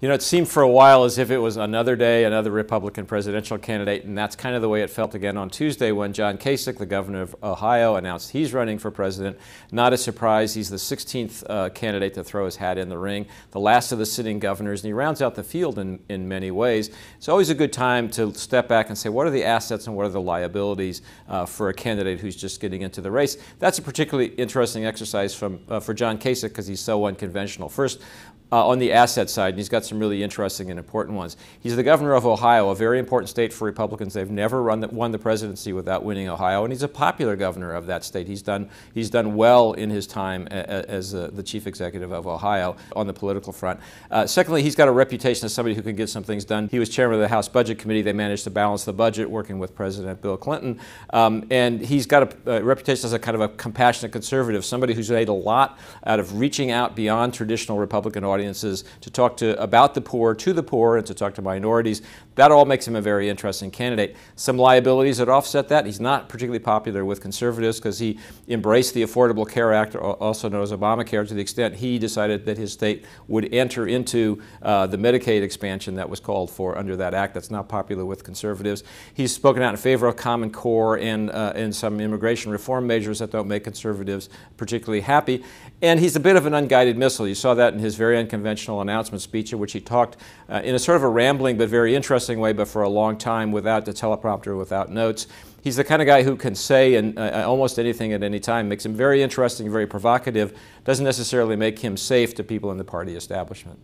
You know, it seemed for a while as if it was another day, another Republican presidential candidate, and that's kind of the way it felt again on Tuesday when John Kasich, the governor of Ohio, announced he's running for president. Not a surprise, he's the 16th candidate to throw his hat in the ring, the last of the sitting governors, and he rounds out the field in many ways. It's always a good time to step back and say, what are the assets and what are the liabilities for a candidate who's just getting into the race? That's a particularly interesting exercise for John Kasich because he's so unconventional. First, on the asset side, and he's got some really interesting and important ones. He's the governor of Ohio, a very important state for Republicans. They've never won the presidency without winning Ohio, and he's a popular governor of that state. He's done well in his time as the chief executive of Ohio on the political front. Secondly, he's got a reputation as somebody who can get some things done. He was chairman of the House Budget Committee. They managed to balance the budget working with President Bill Clinton. And he's got a reputation as a kind of a compassionate conservative, somebody who's made a lot out of reaching out beyond traditional Republican audiences to talk about the poor, to the poor, and to talk to minorities. That all makes him a very interesting candidate. Some liabilities that offset that. He's not particularly popular with conservatives because he embraced the Affordable Care Act, also known as Obamacare, to the extent he decided that his state would enter into the Medicaid expansion that was called for under that act. That's not popular with conservatives. He's spoken out in favor of Common Core and some immigration reform measures that don't make conservatives particularly happy. And he's a bit of an unguided missile. You saw that in his very unconventional announcement speech in which he talked in a sort of a rambling but very interesting way, but for a long time without the teleprompter, without notes. He's the kind of guy who can say almost anything at any time, makes him very interesting, very provocative, doesn't necessarily make him safe to people in the party establishment.